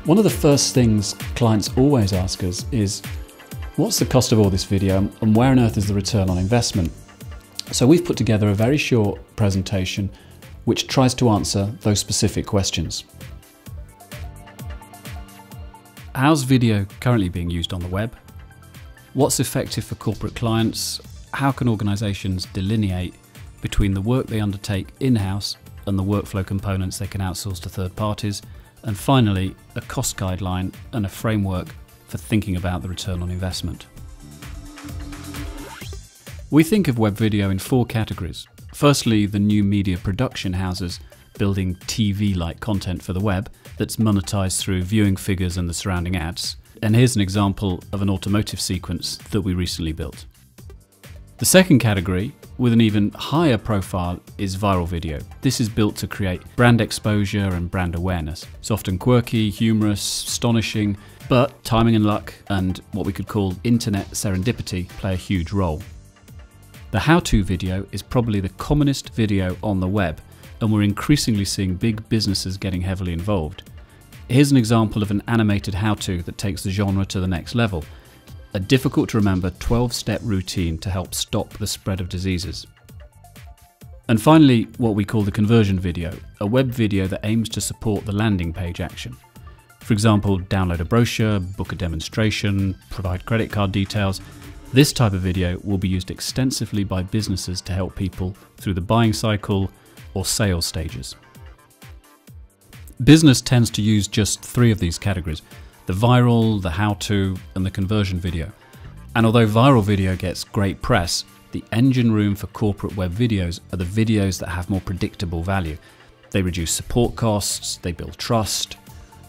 One of the first things clients always ask us is, what's the cost of all this video and where on earth is the return on investment? So we've put together a very short presentation which tries to answer those specific questions. How's video currently being used on the web? What's effective for corporate clients? How can organisations delineate between the work they undertake in-house and the workflow components they can outsource to third parties? And finally, a cost guideline and a framework for thinking about the return on investment. We think of web video in four categories. Firstly, the new media production houses building TV-like content for the web that's monetized through viewing figures and the surrounding ads. And here's an example of an automotive sequence that we recently built. The second category, with an even higher profile, is viral video. This is built to create brand exposure and brand awareness. It's often quirky, humorous, astonishing, but timing and luck and what we could call internet serendipity play a huge role. The how-to video is probably the commonest video on the web, and we're increasingly seeing big businesses getting heavily involved. Here's an example of an animated how-to that takes the genre to the next level. A difficult to remember 12-step routine to help stop the spread of diseases. And finally, what we call the conversion video, a web video that aims to support the landing page action. For example, download a brochure, book a demonstration, provide credit card details. This type of video will be used extensively by businesses to help people through the buying cycle or sales stages. Business tends to use just three of these categories: the viral, the how-to, and the conversion video. And although viral video gets great press, the engine room for corporate web videos are the videos that have more predictable value. They reduce support costs, they build trust,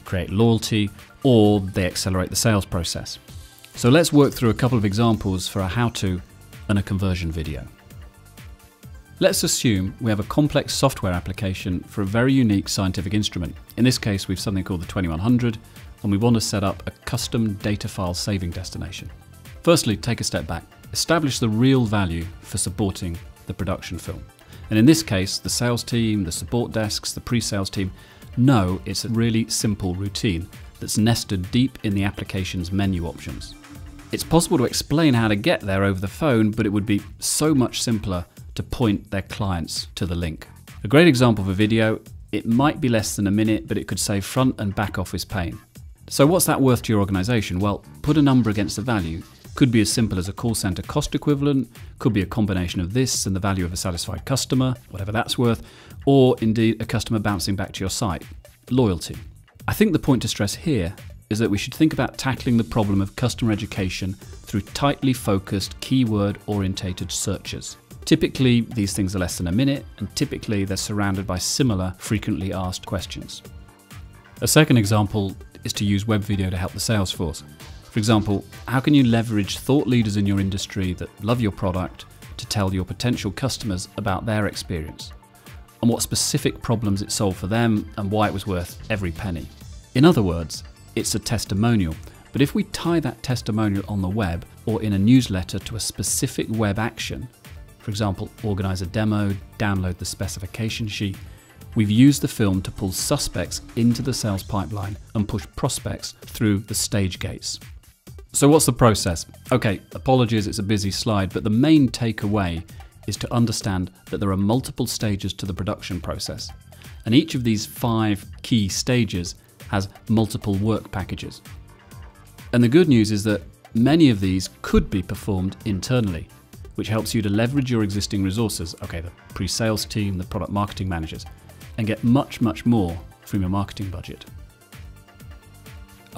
create loyalty, or they accelerate the sales process. So let's work through a couple of examples for a how-to and a conversion video. Let's assume we have a complex software application for a very unique scientific instrument. In this case, we have something called the 2100, and we want to set up a custom data file saving destination. Firstly, take a step back. Establish the real value for supporting the production film. And in this case, the sales team, the support desks, the pre-sales team know it's a really simple routine that's nested deep in the application's menu options. It's possible to explain how to get there over the phone, but it would be so much simpler to point their clients to the link. A great example of a video, it might be less than a minute, but it could save front and back office pain. So what's that worth to your organization? Well, put a number against the value. Could be as simple as a call center cost equivalent, could be a combination of this and the value of a satisfied customer, whatever that's worth, or indeed a customer bouncing back to your site. Loyalty. I think the point to stress here is that we should think about tackling the problem of customer education through tightly focused, keyword-orientated searches. Typically, these things are less than a minute, and typically they're surrounded by similar, frequently asked questions. A second example is to use web video to help the sales force. For example, how can you leverage thought leaders in your industry that love your product to tell your potential customers about their experience and what specific problems it solved for them and why it was worth every penny? In other words, it's a testimonial, but if we tie that testimonial on the web or in a newsletter to a specific web action, for example, organize a demo, download the specification sheet, we've used the film to pull suspects into the sales pipeline and push prospects through the stage gates. So what's the process? Okay, apologies, it's a busy slide, but the main takeaway is to understand that there are multiple stages to the production process. And each of these 5 key stages has multiple work packages. And the good news is that many of these could be performed internally, which helps you to leverage your existing resources, okay, the pre-sales team, the product marketing managers, and get much, much more from your marketing budget.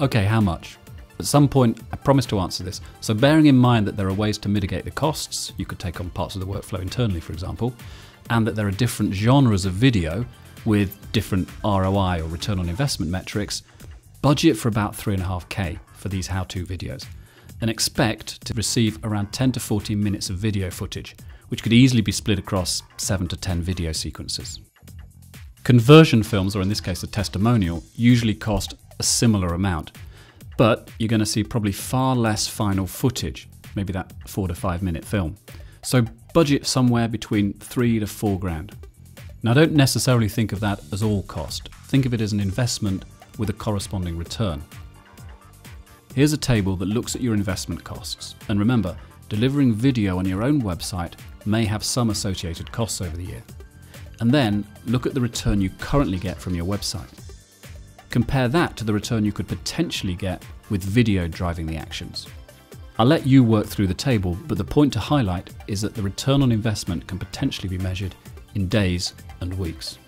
Okay, how much? At some point, I promise to answer this. So bearing in mind that there are ways to mitigate the costs, you could take on parts of the workflow internally, for example, and that there are different genres of video with different ROI or return on investment metrics, budget for about 3.5K for these how-to videos, and expect to receive around 10 to 14 minutes of video footage, which could easily be split across 7 to 10 video sequences. Conversion films, or in this case a testimonial, usually cost a similar amount, but you're going to see probably far less final footage, maybe that 4 to 5 minute film. So budget somewhere between 3 to 4 grand. Now don't necessarily think of that as all cost. Think of it as an investment with a corresponding return. Here's a table that looks at your investment costs. And remember, delivering video on your own website may have some associated costs over the year. And then look at the return you currently get from your website. Compare that to the return you could potentially get with video driving the actions. I'll let you work through the table, but the point to highlight is that the return on investment can potentially be measured in days and weeks.